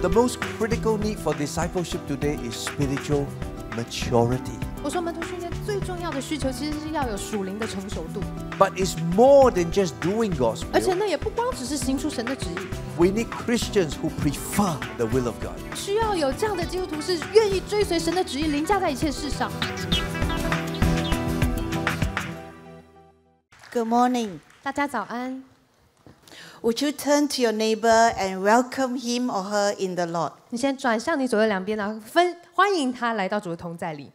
The most critical need for discipleship today is spiritual maturity. 我说门徒训练最重要的需求其实是要有属灵的成熟度， But it's more than just doing God's 而且 will. 那也不光只是行出神的旨意， We need Christians who prefer the will of God. 需要有这样的基督徒是愿意追随神的旨意，凌驾在一切事上。Good morning. 大家早安。 Would you turn to your neighbor and welcome him or her in the Lord? 你先转向你左右两边，然后欢迎他来到主的同在里。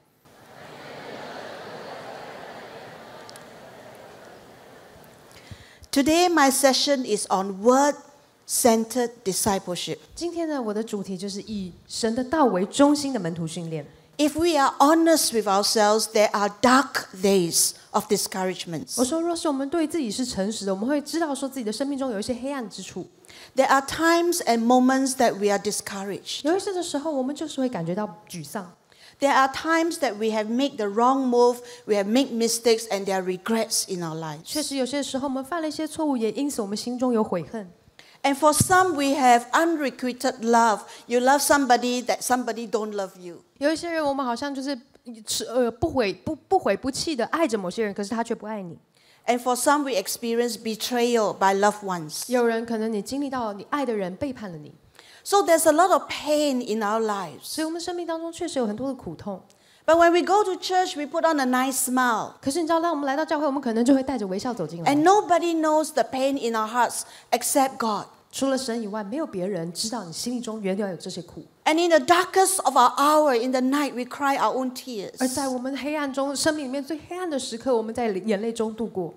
Today, my session is on word-centered discipleship. 今天呢，我的主题就是以神的道为中心的门徒训练。 If we are honest with ourselves, there are dark days of discouragements. 我说，若是我们对自己是诚实的，我们会知道说自己的生命中有一些黑暗之处。 There are times and moments that we are discouraged. 有一些的时候，我们就是会感觉到沮丧。 There are times that we have made the wrong move, we have made mistakes, and there are regrets in our lives. 确实，有些时候我们犯了一些错误，也因此我们心中有悔恨。 And for some, we have unrequited love. You love somebody that somebody don't love you. 有一些人，我们好像就是不悔不弃的爱着某些人，可是他却不爱你。 And for some, we experience betrayal by loved ones. 有人可能你经历到你爱的人背叛了你， So there's a lot of pain in our lives. 所以我们生命当中确实有很多的苦痛。 But when we go to church, we put on a nice smile. 可是你知道，当我们来到教会，我们可能就会带着微笑走进来。 And nobody knows the pain in our hearts except God. 除了神以外，没有别人知道你心里中原来有这些苦。 And in the darkest of our hour, in the night, we cry our own 而 tears. 在我们黑暗中，生命里面最黑暗的时刻，我们在眼泪中度过。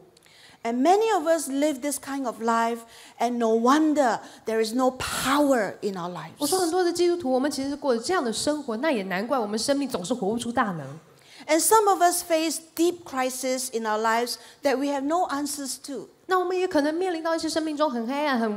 And many of us live this kind of life, and no wonder there is no power in our 我说 lives. 很多的基督徒，我们其实是过着这样的生活，那也难怪我们生命总是活不出大能。 And some of us face deep crises in our lives that we have no answers to. 那我们也可能面临到一些生命中很黑暗、很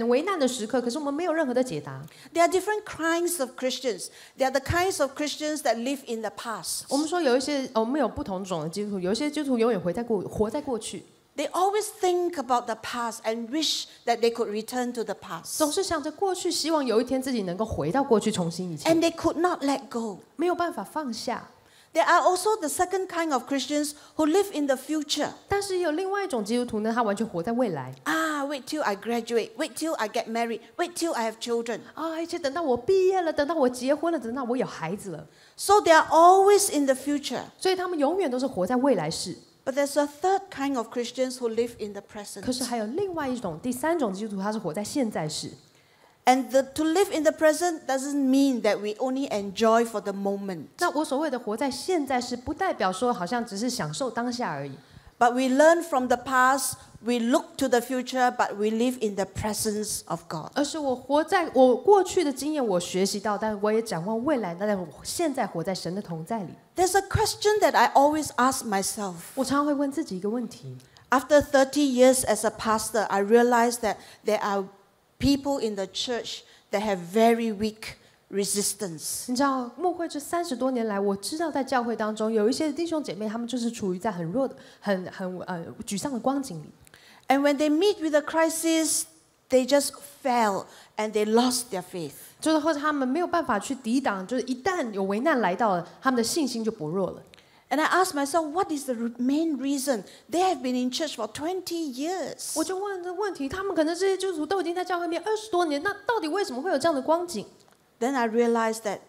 为难的时刻，可是我们没有任何的解答。 There are different kinds of Christians. There are the kinds of Christians that live in the past. 我们说有一些，我们有不同种的基督徒，有一些基督徒永远活在过去， They always think about the past and wish that they could return to the past. 总是想着过去，希望有一天自己能够回到过去，重新一切， And they could not let go. 没有办法放下。 There are also the second kind of Christians who live in the future. 但是有另外一种基督徒呢，他完全活在未来 Wait till I graduate. Wait till I get married. Wait till I have children. 啊，一切等到我毕业了，等到我结婚了，等到我有孩子了， So they are always in the future. 所以他们永远都是活在未来式。 But there's a third kind of Christians who live in the 可是 present. 还有另外一种，第三种基督徒，他是活在现在式。 And to live in the present doesn't mean that we only enjoy for the moment. 那我所谓的活在现在式，不代表说好像只是享受当下而已。 But we learn from the past, we look to the future, but we live in the presence of God. 而是我活在我过去的经验，我学习到，但我也展望未来。但我现在活在神的同在里。 There's a question that I always ask myself. 我常常会问自己一个问题： After 30 years as a pastor, I realized that there are people in the church that have very weak resistance. 你知道，牧会这30多年来，我知道在教会当中有一些弟兄姐妹，他们就是处于在很弱的、很沮丧的光景里。 And when they meet with a crisis, they just fell and they lost their faith. 就是或者他们没有办法去抵挡，就是一旦有危难来到了，他们的信心就薄弱了。 And I asked myself, what is the main reason? They have been in church for 20 years. 我就问这个问题，他们可能这些基督徒都已经在教会里面20多年，那到底为什么会有这样的光景？ Then I realized that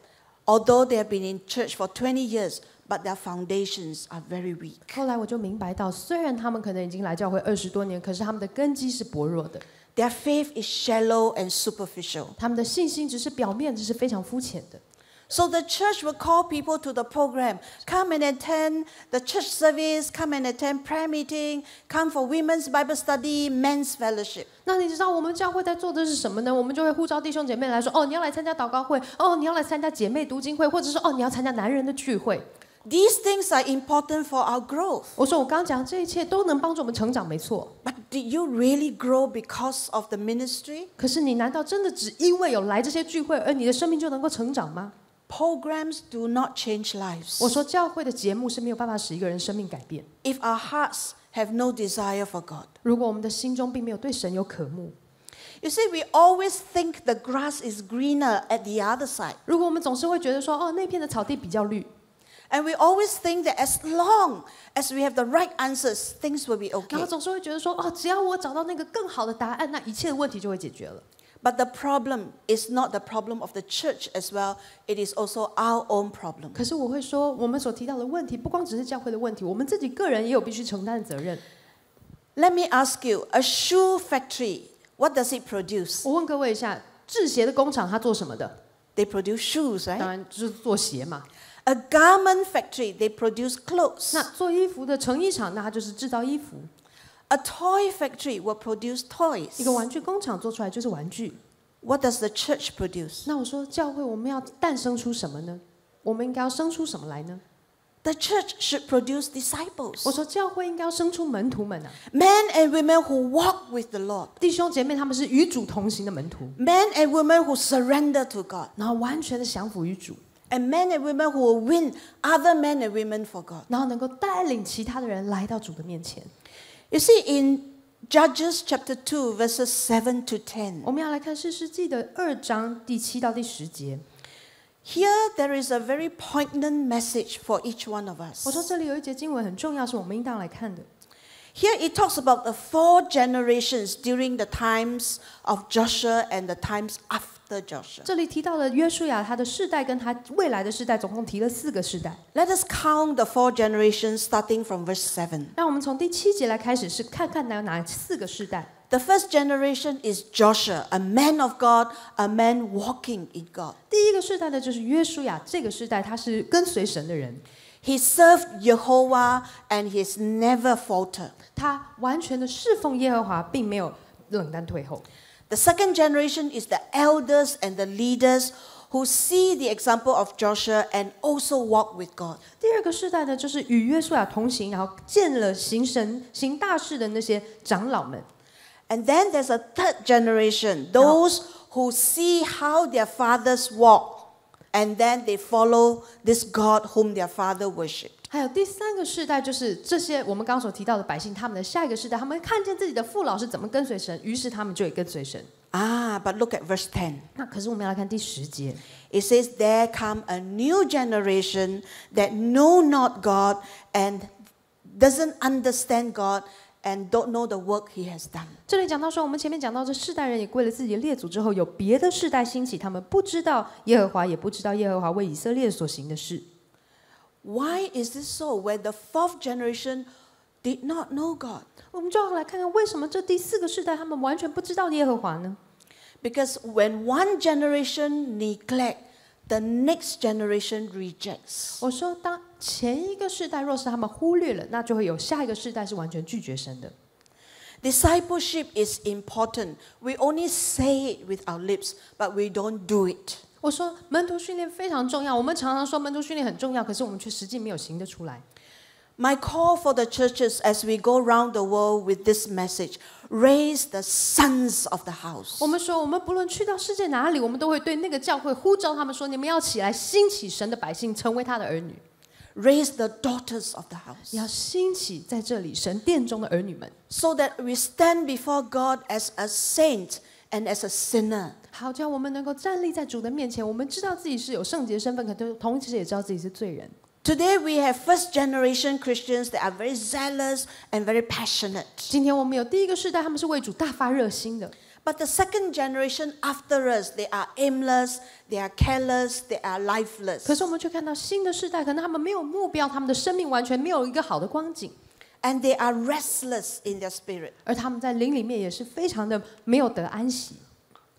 although they have been in church for 20 years, but their foundations are very weak. 后来我就明白到，虽然他们可能已经来教会20多年，可是他们的根基是薄弱的， Their faith is shallow and superficial. 他们的信心只是表面，只是非常肤浅的。 So the church will call people to the program. Come and attend the church service. Come and attend prayer meeting. Come for women's Bible study, men's fellowship. 那你知道我们教会在做的是什么呢？我们就会呼召弟兄姐妹来说：哦，你要来参加祷告会；哦，你要来参加姐妹读经会，或者是哦，你要参加男人的聚会。 These things are important for our growth. 我说我刚刚讲这一切都能帮助我们成长，没错。 But did you really grow because of the ministry? 可是你难道真的只因为有来这些聚会，而你的生命就能够成长吗？ Programs do not change lives. 我说教会的节目是没有办法使一个人生命改变。 If our hearts have no desire for God. 如果我们的心中并没有对神有渴慕， You see, we always think the grass is greener at the other side. 如果我们总是会觉得说，哦，那片的草地比较绿， And we always think that as long as we have the right answers, things will be 然后 okay. 总是会觉得说，哦，只要我找到那个更好的答案，那一切的问题就会解决了。 But the problem is not the problem of the church as well. It is also our own problem. 可是我会说，我们所提到的问题，不光只是教会的问题，我们自己个人也有必须承担的责任。 Let me ask you, a shoe factory, what does it produce? 我问各位一下，制鞋的工厂它做什么的？ They produce shoes, 当 right? 然就是做鞋嘛。 A garment factory, they produce clothes. 那做衣服的成衣厂，那它就是制造衣服。 A toy factory will produce 一个 toys. 玩具工厂做出来就是玩具。 What does the church produce? 那我说，教会我们要诞生出什么呢？我们应该要生出什么来呢？ The church should produce 我 disciples. 说，教会应该要生出门徒们啊， Men and women who walk with the Lord. 弟兄姐妹，他们是与主同行的门徒， Men and women who surrender to God. 然后完全的降服于主， And men and women who will win other men and women for God. 然后能够带领其他的人来到主的面前。 You see, in Judges chapter 2, verses 7 to 10, 我们要来看士师记的2章第7到第10节。 here there is a very poignant message for each one of 我说 us. 这里有一节经文很重要，是我们应当来看的。 Here it talks about the 4 generations during the times of Joshua and the times after Joshua. 这里提到了约书亚他的世代跟他未来的世代，总共提了4个世代。 Let us count the 4 generations starting from verse 7. 让我们从第7节来开始，是看看哪4个世代。 The first generation is Joshua, a man of God, a man walking in God. 第一个世代呢，就是约书亚，这个世代他是跟随神的人， He served Jehovah and he's never faltered. 他完全的侍奉耶和华，并没有冷淡退后。 The second generation is the elders and the leaders who see the example of Joshua and also walk with God. 第二个世代呢，就是与约书亚同行，然后见了行大事的那些长老们。 And then there's a third generation, those who see how their fathers walk, and then they follow this God whom their father worshipped. 还有第3个世代，就是这些我们刚刚所提到的百姓，他们的下一个世代，他们看见自己的父老是怎么跟随神，于是他们就也跟随神。 But look at verse 10. 那可是我们要来看第10节， It says, there come a new generation that know not God and doesn't understand God and don't know the work he has done. 这里讲到说，我们前面讲到这世代人也归了自己的列祖之后，有别的世代兴起，他们不知道耶和华，也不知道耶和华为以色列所行的事。 Why is this so? When the 4th generation did not know God. 我们就要来看看为什么这第4个世代他们完全不知道耶和华呢？ Because when one generation neglect, the next generation rejects. 我说，当前一个世代若是他们忽略了，那就会有下一个世代是完全拒绝神的。 Discipleship is important. We only say it with our lips, but we don't do it. 我说，门徒训练非常重要，我们常常说门徒训练很重要，可是我们却实际没有行得出来。 My call for the churches as we go around the world with this message, raise the sons of the house. 我们说，我们不论去到世界哪里，我们都会对那个教会呼召他们说：你们要起来，兴起神的百姓，成为他的儿女。 Raise the daughters of the house. 要兴起在这里神殿中的儿女们， So that we stand before God as a saint and as a sinner. 好叫我们能够站立在主的面前。我们知道自己是有圣洁身份，可同时也知道自己是罪人。 Today we have first generation Christians that are very zealous and very passionate. 今天我们有第一个世代，他们是为主大发热心的。 But the second generation after us, they are aimless, they are careless, they are lifeless. 可是我们却看到新的世代，可能他们没有目标，他们的生命完全没有一个好的光景， And they are restless in their spirit. 而他们在灵里面也是非常的没有得安息。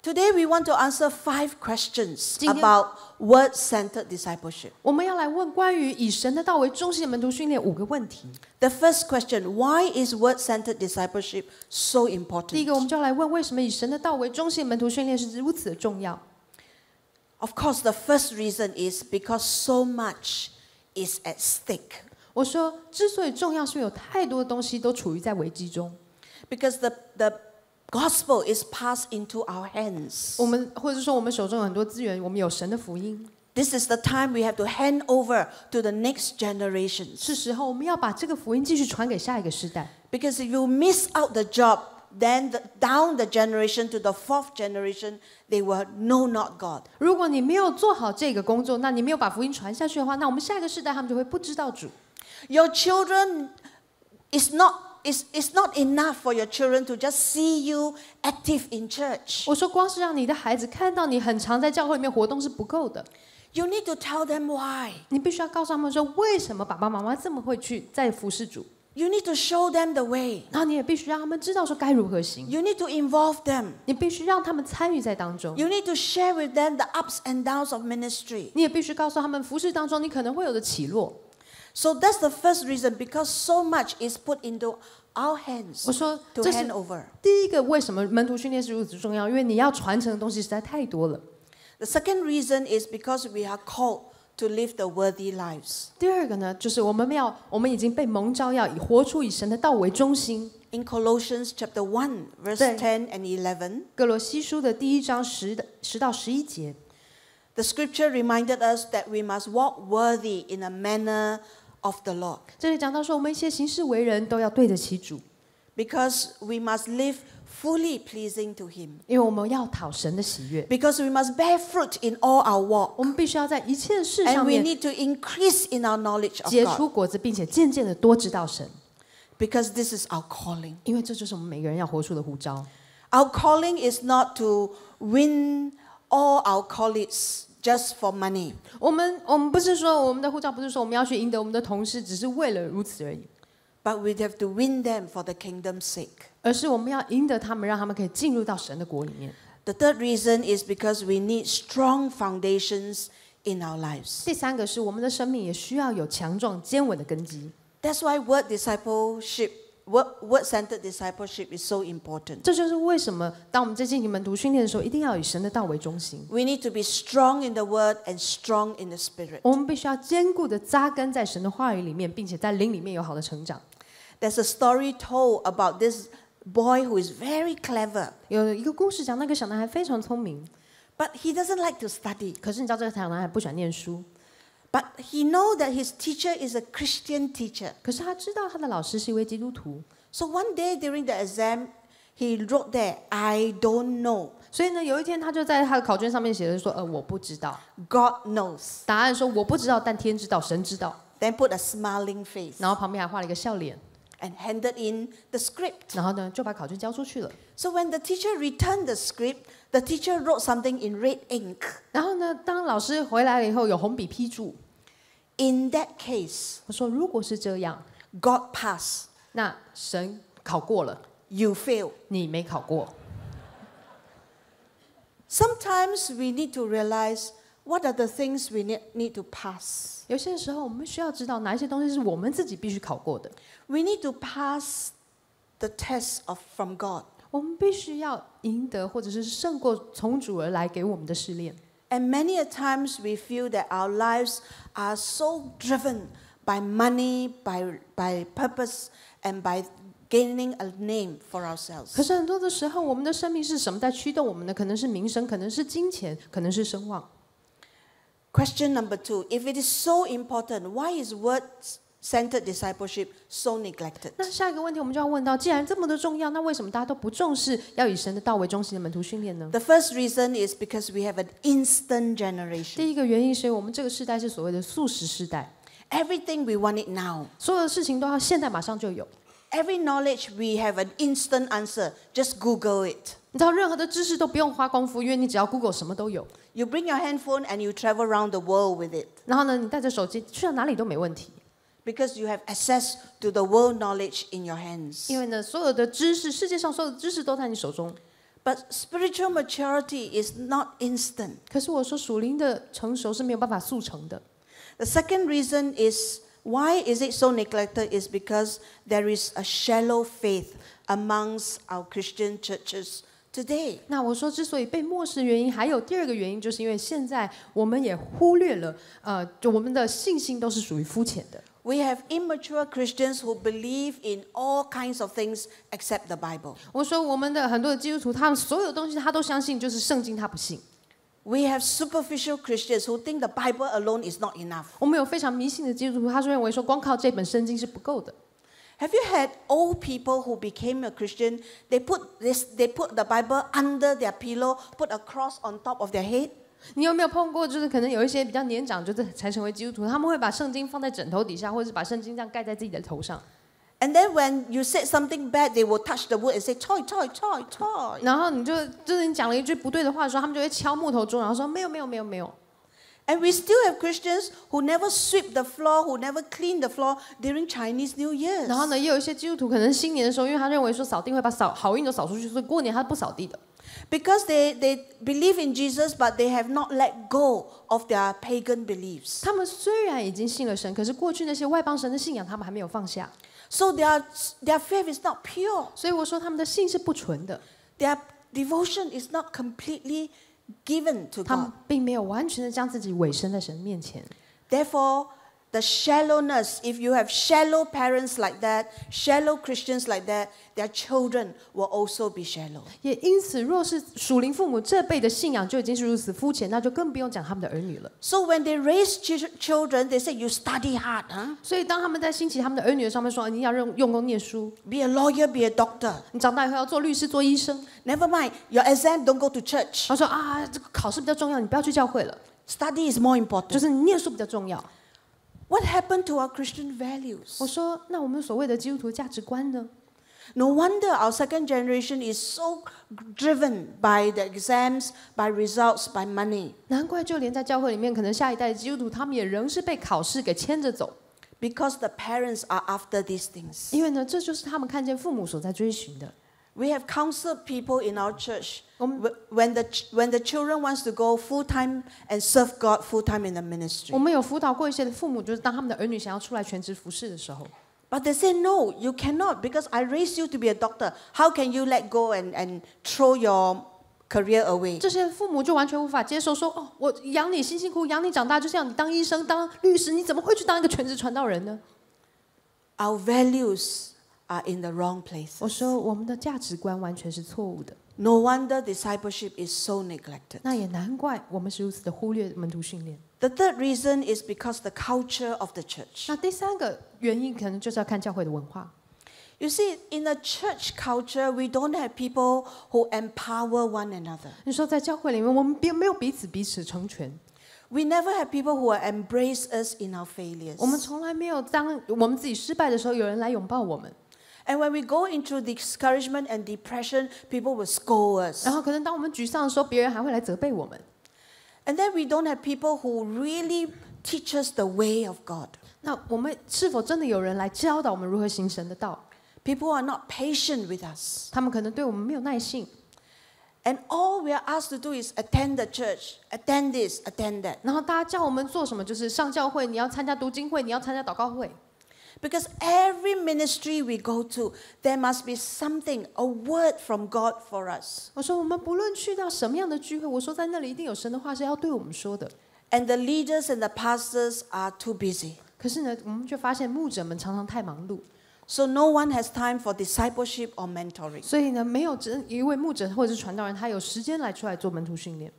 Today we want to answer 5 questions 今天- about word-centered discipleship. 我们要来问关于以神的道为中心的门徒训练5个问题。 The first question, why is word-centered discipleship so 第一 important? 个，我们就要来问为什么以神的道为中心的门徒训练是如此的重要。 Of course, the first reason is because so much is at stake. 我说，之所以重要，是因为有太多的东西都处于在危机中。 Because the gospel is passed into our hands. 我们或者说我们手中有很多资源，我们有神的福音， This is the time we have to hand over to the next generations. 是时候我们要把这个福音继续传给下一个世代。 Because if you miss out the job, then down the generation to the fourth generation, they will know not God. 如果你没有做好这个工作，那你没有把福音传下去的话，那我们下一个世代他们就会不知道主。Your children is not enough for your children to just see you active in church. 我说，光是让你的孩子看到你很常在教会里面活动是不够的， You need to tell them why. 你必须要告诉他们说，为什么爸爸妈妈这么会去在服侍主。 You need to show them the way. 然后你也必须让他们知道说该如何行， You need to involve them. 你必须让他们参与在当中， You need to share with them the ups and downs of ministry. 你也必须告诉他们服侍当中你可能会有的起落。 So that's the first reason, because so much is put into our hands 我说 to 这是 hand over. 第一个，为什么门徒训练是如此重要？因为你要传承的东西实在太多了。 The second reason is because we are called to live the worthy lives. 第二个呢，就是我们已经被蒙召要活出以神的道为中心。 In Colossians chapter 1, verse 10 and 11, 哥罗西书的第1章10到11节， the scripture reminded us that we must walk worthy in a manner of the Lord, 这里讲到说，我们一些行事为人都要对得起主， because we must live fully pleasing to Him, 因为我们要讨神的喜悦， because we must bear fruit in all our walk, 我们必须要在一切事 and 上 we 面 need to increase in our knowledge of 结 God, 出果子，并且渐渐的多知道神， because this is our calling. 因为这就是我们每个人要活出的呼召。 Our calling is not to win all our colleagues just for money. 我们不是说我们的呼召不是说我们要去赢得我们的同事，只是为了如此而已， But we have to win them for the kingdom's sake. 而是我们要赢得他们，让他们可以进入到神的国里面。 The third reason is because we need strong foundations in our lives. 第三个是我们的生命也需要有强壮坚稳的根基， That's why word-centered discipleship is so important. 这就是为什么当我们在进行门徒训练的时候，一定要以神的道为中心。 We need to be strong in the word and strong in the spirit. 我们必须要坚固的扎根在神的话语里面，并且在灵里面有好的成长。 There's a story told about this boy who is very clever, 有一个故事讲，那个小男孩非常聪明， but he doesn't like to study. 可是你知道这个小男孩不喜欢念书， But he knows that his teacher is a Christian teacher. 可是他知道他的老师是一位基督徒， So one day during the exam, he wrote there, I don't know. 所以呢，有一天他就在他的考卷上面写了说，我不知道。 God knows. 答案说我不知道，但天知道，神知道。 Then put a smiling face 然后旁边还画了一个笑脸， and handed in the script. 然后呢就把考卷交出去了。 So when the teacher returned the script, the teacher wrote something in red ink. 然后呢，当老师回来了以后，有红笔批注。 In that case, 我说，如果是这样， God passed, 那神考过了， you failed. 你没考过。 Sometimes we need to realize what are the things we need to pass. 有些时候，我们需要知道哪一些东西是我们自己必须考过的。 We need to pass the test from God. 我们必须要赢得，或者是胜过从主而来给我们的试炼。 And many a times we feel that our lives are so driven by money, by purpose, and by gaining a name for ourselves. 可是很多的时候，我们的生命是什么在驱动我们呢？可能是名声，可能是金钱，可能是声望。 Question number 2. If it is so important, why is word-centered discipleship so neglected? 那下一个问题我们就要问到，既然这么的重要，那为什么大家都不重视要以神的道为中心的门徒训练呢？ The first reason is because we have an instant generation. 第一个原因是因为我们这个世代是所谓的速食世代， Everything we want it now. 所有的事情都要现在马上就有。 Every knowledge we have an instant answer. Just Google it. 你知道任何的知识都不用花功夫，因为你只要 Google 什么都有。 You bring your handphone and you travel around the world with it. 然后呢，你带着手机去到哪里都没问题， Because you have access to the world knowledge in your hands. 因为呢，所有的知识，世界上所有的知识都在你手中。 But spiritual maturity is not instant. 可是我说属灵的成熟是没有办法速成的。 The second reason is why is it so neglected is because there is a shallow faith amongst our Christian churches today. 那我说之所以被漠视的原因，还有第二个原因，就是因为现在我们也忽略了，就我们的信心都是属于肤浅的。 We have immature Christians who believe in all kinds of things except the Bible. 我说我们的很多的基督徒，他们所有东西他都相信，就是圣经他不信。 We have superficial Christians who think the Bible alone is not enough. 我们有非常迷信的基督徒，他是认为说光靠这本圣经是不够的。Have you had old people who became a Christian? They put the Bible under their pillow, put a cross on top of their head. 你有没有碰过，就是可能有一些比较年长，就是才成为基督徒，他们会把圣经放在枕头底下，或者是把圣经这样盖在自己的头上。And then when you said something bad, they will touch the wood and say, "Toy, toy, toy, toy." 然后就是你讲了一句不对的话的时候，他们就会敲木头桌，然后说没有没有没有没有。And we still have Christians who never sweep the floor, who never clean the floor during Chinese New Year. 然后呢，也有一些基督徒可能新年的时候，因为他认为说扫地会把好运都扫出去，所以过年他不扫地的。Because they believe in Jesus, but they have not let go of their pagan beliefs. 他们虽然已经信了神，可是过去那些外邦神的信仰，他们还没有放下。So their faith is not pure. 所以我说他们的信是不纯的， Their devotion is not completely given to 他们 God. 并没有完全的将自己委身在神面前。 Therefore, the shallowness, if you have shallow parents like that, shallow Christians like that, their children will also be shallow. 也因此，若是属灵父母这辈的信仰就已经是如此肤浅，那就更不用讲他们的儿女了。So when they raise children, they say, "You study hard, huh? 所以当他们在兴起他们的儿女的上面说，你要用功念书， Be a lawyer, be a doctor. 你长大以后要做律师、做医生。 Never mind, your exam, don't go to church. 他说啊，这个考试比较重要，你不要去教会了， Study is more 就 important." 是你念书比较重要。 What happened to our Christian values? 我说，那我们所谓的基督徒价值观呢？ No wonder our second generation is so driven by the exams, by results, by money. 难怪就连在教会里面，可能下一代的基督徒，他们也仍是被考试给牵着走。 Because the parents are after these things. 因为呢，这就是他们看见父母所在追寻的。 We have counseled people in our church 我们 when the children wants to go full time and serve God full time in the ministry. 我们有辅导过一些的父母，就是当他们的儿女想要出来全职服侍的时候， But they say, "No, you cannot because I raised you to be a doctor. How can you let go and throw your career away?" 这些父母就完全无法接受说，哦，我养你辛辛苦苦养你长大，就是要你当医生、当律师，你怎么会去当一个全职传道人呢？ Our values are in the wrong place. 我说，我们的价值观完全是错误的。 No wonder discipleship is so neglected. 那也难怪我们是如此的忽略门徒训练。 The third reason is because the culture of the church. 那第三个原因可能就是要看教会的文化。 You see, in a church culture, we don't have people who empower one another. 你说在教会里面，我们没有彼此成全， We never have people who will embrace us in our failures. 我们从来没有当我们自己失败的时候，有人来拥抱我们。 And when we go into discouragement and depression, people will scold us. 然后可能当我们沮丧的时候，别人还会来责备我们。 And then we don't have people who really teach us the way of God. 那我们是否真的有人来教导我们如何行神的道？ People are not patient with us. 他们可能对我们没有耐性， And all we are asked to do is attend the church, attend this, attend that. 然后大家叫我们做什么，就是上教会，你要参加读经会，你要参加祷告会。 Because every ministry we go to, there must be something, a word from God for us. 我说，我们不论去到什么样的聚会，我说在那里一定有神的话是要对我们说的。 And the leaders and the pastors are too busy. 可是呢，我们却发现牧者们常常太忙碌， So no one has time for discipleship or mentoring. 所以呢，没有一位牧者或者是传道人，他有时间来出来做门徒训练。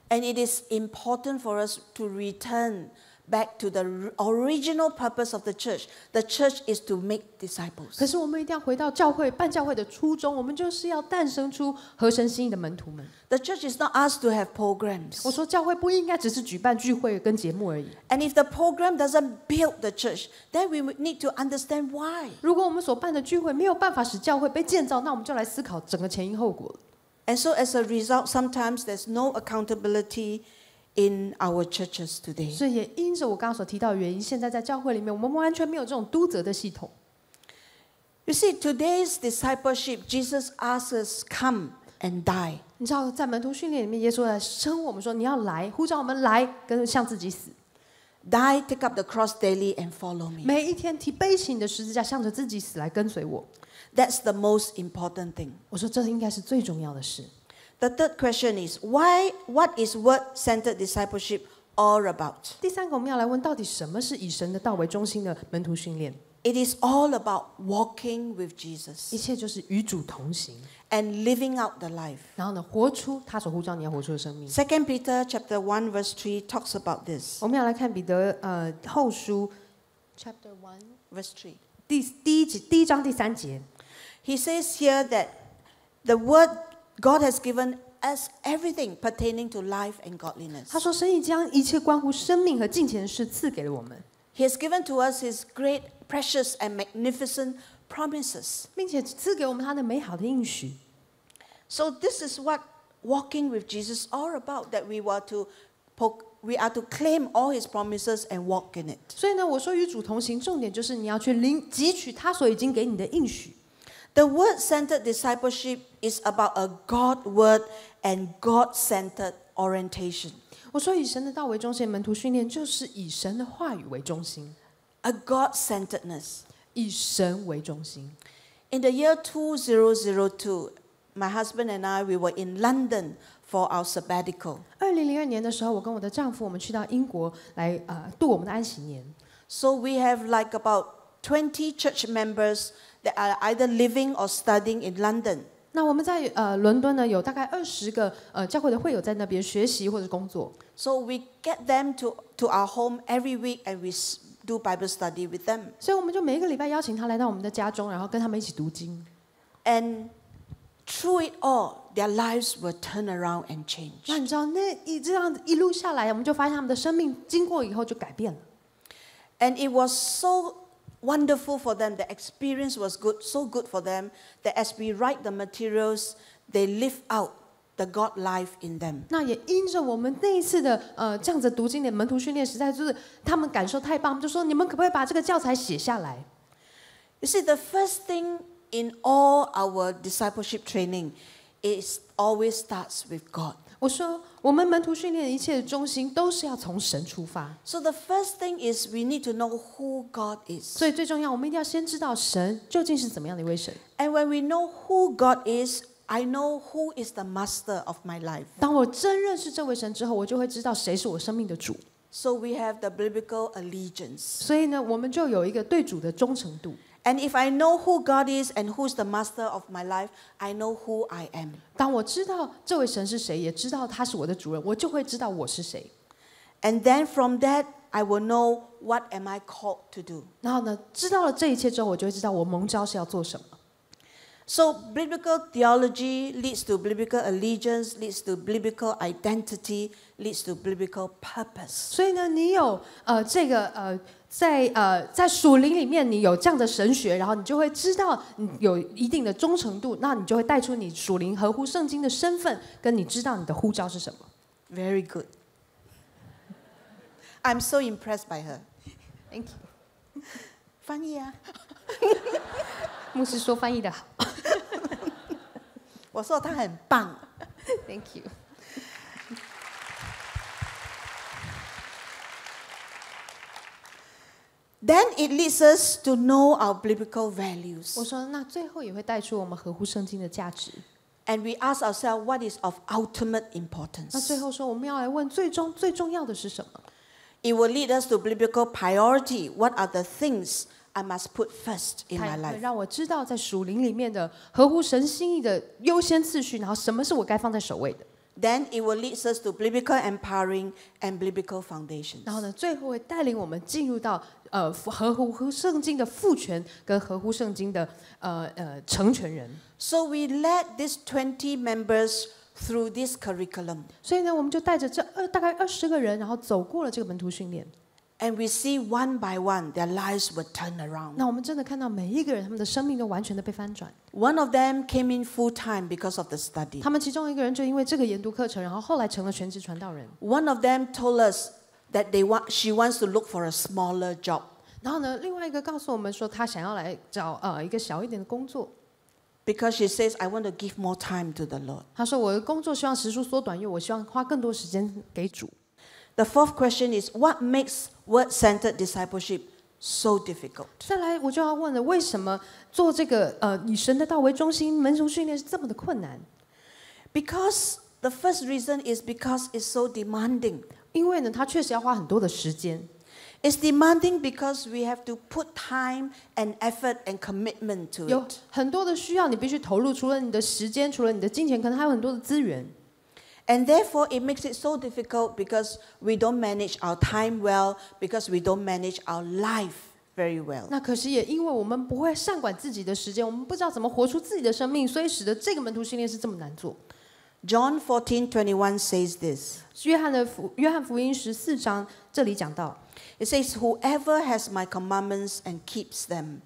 And it is important for us to return back to the original purpose of the church. The church is to make disciples. 可是我们一定要回到教会办教会的初衷，我们就是要诞生出合神心意的门徒们。 The church is not asked to have programs. 我说，教会不应该只是举办聚会跟节目而已。 And if the program doesn't build the church, then we need to understand why. 如果我们所办的聚会没有办法使教会被建造，那我们就来思考整个前因后果了。 And so as a result, sometimes there's no accountability in our churches today. 所以也因着我刚刚所提到的原因，现在在教会里面，我们完全没有这种督责的系统。 You see, today's discipleship, Jesus asks us, "Come and die." 你知道，在门徒训练里面，耶稣来称我们说：“你要来，呼召我们来，跟向自己死。 Die, take up the cross daily and follow me. 每一天提背起你的十字架，向着自己死来跟随我。” That's the most important thing. 我说，这应该是最重要的事。 The third question is, what is word-centered discipleship all about? 第三个，我们要来问，到底什么是以神的道为中心的门徒训练？ It is all about walking with 一 Jesus 切就是与主同行， and living out the life. 然后呢，活出他所呼召你要活出的生命。 2 Peter chapter 1 verse 3 talks about this. 我们要来看彼得后书 chapter 1 Verse 3. 第一章第3节。He says here that the word God has given us everything pertaining to life and godliness. 他说，神已将一切关乎生命和敬虔的事赐给了我们， He has given to us His great, precious, and magnificent promises. 并且赐给我们他的美好的应许。So this is what walking with Jesus is all about, that we are to claim all His promises and walk in it. 所以呢，我说与主同行，重点就是你要去汲取他所已经给你的应许。The word-centered discipleship is about a God-word and God-centered orientation. 我说以神的道为中心，门徒训练就是以神的话语为中心， A God-centeredness. 以神为中心。In the year 2002, my husband and I, we were in London for our sabbatical. 2002年的时候，我跟我的丈夫，我们去到英国来度我们的安息年。So we have like about 20 church members that are either living or studying in London. 那我们在伦敦呢，有大概20个教会的会友在那边学习或者工作。So we get them to our home every week and we do Bible study with them. 所以我们就每一个礼拜邀请他来到我们的家中，然后跟他们一起读经。And through it all, their lives will turn around and change. 那你知道，这样一路下来，我们就发现他们的生命经过以后就改变了。And it was so wonderful for them. The experience was good, so good for them that as we write the materials, they live out the God life in them. 那也因着我们那一次的这样子读经的门徒训练，实在就是他们感受太棒，就说你们可不可以把这个教材写下来？ You see, the first thing in all our discipleship training is always starts with God. 我说，我们门徒训练的一切的中心都是要从神出发。 So the first thing is we need to know who God is. 所以最重要，我们一定要先知道神究竟是怎么样的一位神。 And when we know who God is, I know who is the master of my life. 当我真认识这位神之后，我就会知道谁是我生命的主。 So we have the biblical allegiance. 所以呢，我们就有一个对主的忠诚度。 And if I know who God is and who's the master of my life, I know who I am. 当我知道这位神是谁，也知道他是我的主人，我就会知道我是谁。 And then from that, I will know what am I called to do. 然后呢，知道了这一切之后，我就会知道我蒙召是要做什么。 So biblical theology leads to biblical allegiance, leads to biblical identity, leads to biblical purpose. 所以呢，你有这个在属灵里面，你有这样的神学，然后你就会知道你有一定的忠诚度，那你就会带出你属灵合乎圣经的身份，跟你知道你的呼召是什么。 Very good. I'm so impressed by her. Thank you。翻译啊，牧师说翻译的好。我说她很棒。Thank you。 Then it leads us to know our biblical values. 我说，那最后也会带出我们合乎圣经的价值。 And we ask ourselves what is of ultimate 那 importance. 最后说，我们要来问最重要的是什么？ It will lead us to biblical priority. What are the things I must put first in 它 my 会 life? 让我知道在属灵里面的合乎神心意的优先次序，然后什么是我该放在首位的。 Then it will lead us to biblical empowering and biblical foundations. 然后呢，最后会带领我们进入到合乎圣经的父权跟合乎圣经的成全人。 So we led these 20 members through this curriculum. 所以呢，我们就带着这大概20个人，然后走过了这个门徒训练。 And we see one by one their lives would turn around. 那我们真的看到每一个人，他们的生命都完全的被翻转。 One of them came in full time because of the study. 他们其中一个人就因为这个研读课程，然后后来成了全职传道人。 One of them told us that she wants to look for a smaller job. 然后呢，另外一个告诉我们说，他想要来找一个小一点的工作。 Because she says, I want to give more time to the Lord. 他说，我的工作希望时数缩短，因为我希望花更多时间给主。 The fourth question is, what makes word-centered discipleship so difficult? 再来，我就要问了，为什么做这个以神的道为中心门徒训练是这么的困难？ Because the first reason is because it's so demanding. 因为呢，它确实要花很多的时间。 It's demanding because we have to put time and effort and commitment to 有 it. 很多的需要你必须投入，除了你的时间，除了你的金钱，可能还有很多的资源。 And therefore, it makes it so difficult because we don't manage our time well, because we don't manage our life very well. 那可是也因为我们不会善管自己的时间，我们不知道怎么活出自己的生命，所以使得这个门徒训练是这么难做。John 14:21 says this. 约翰福音14章这里讲到， It says, "Whoever has my commandments and keeps them,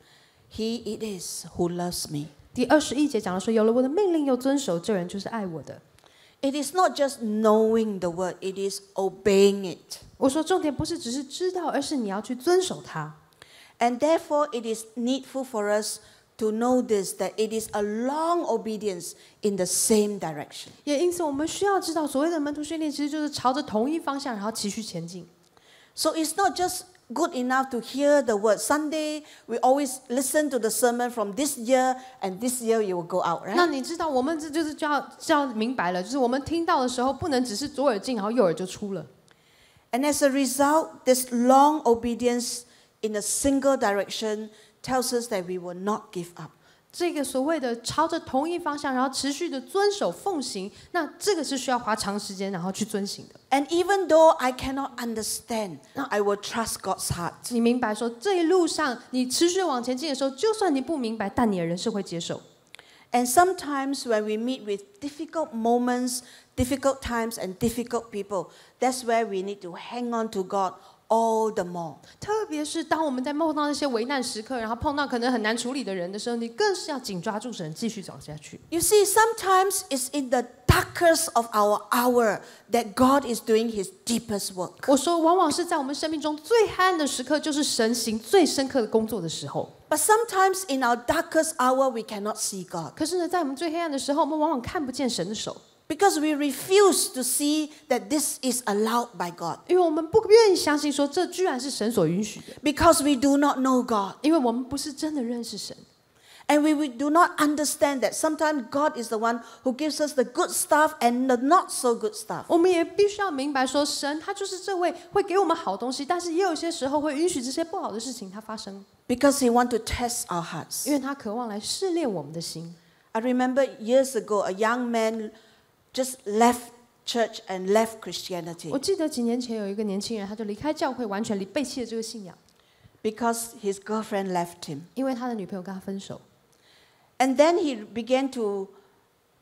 he it is who loves me." 第21节讲到说，有了我的命令又遵守，这人就是爱我的。It is not just knowing the word, it is obeying it. 我说重点不是只是知道，而是你要去遵守它。And therefore, it is needful for us to know this, that it is a long obedience in the same direction. 也因此，我们需要知道，所谓的门徒训练，其实就是朝着同一方向，然后持续前进。So it's not just good enough to hear the word. Sunday, we always listen to the sermon from this year, and this year you will go out, 那 right? 你知道，我们这就是就要明白了，就是我们听到的时候，不能只是左耳进，然后右耳就出了。And as a result, this long obedience in a single direction tells us that we will not give up. 这个所谓的朝着同一方向，然后持续的遵守奉行，那这个是需要花长时间，然后去遵行的。And even though I cannot understand, I will trust God's heart. 你明白说，这一路上你持续往前进的时候，就算你不明白，但你的人是会接受。And sometimes when we meet with difficult moments, difficult times, and difficult people, that's where we need to hang on to God all the more. 特别是当我们在碰到那些危难时刻，然后碰到可能很难处理的人的时候，你更是要紧抓住神，继续走下去。You see, sometimes it's in the darkest of our hour that God is doing His deepest work. 我说，往往是在我们生命中最黑暗的时刻，就是神行最深刻的工作的时候。But sometimes in our darkest hour, we cannot see God 可是呢，在我们最黑暗的时候，我们往往看不见神的手， because we refuse to see that this is allowed by God, 因为我们不愿意相信说这居然是神所允许的， because we do not know God. 因为我们不是真的认识神。 And we do not understand that sometimes God is the one who gives us the good stuff and the not so good stuff. 我们也必须要明白说，神他就是这位会给我们好东西，但是也有些时候会允许这些不好的事情它发生， Because He wants to test our hearts. 因为他渴望来试炼我们的心。 I remember years ago, a young man just left church and left Christianity 我记得几年前有一个年轻人，他就离开教会，完全背弃了这个信仰， because his girlfriend left him. 因为他的女朋友跟他分手。 And then he began to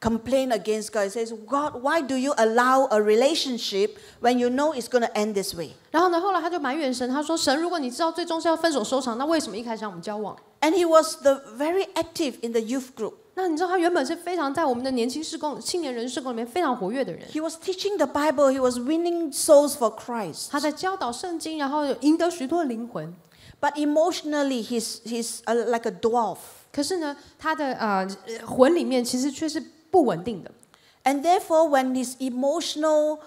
complain against God. He says, God, why do you allow a relationship when you know it's going to end this way? 然后呢，后来他就埋怨神，他说：“神，如果你知道最终是要分手收场，那为什么一开始让我们交往？” And he was very active in the youth group. 那你知道他原本是非常在我们的青年人事工里面非常活跃的人， He was teaching the Bible. He was winning souls for Christ. 他在教导圣经，然后赢得许多的灵魂。 But emotionally, he's like a dwarf. 可是呢，他的魂里面其实却是不稳定的。 And therefore, when his emotional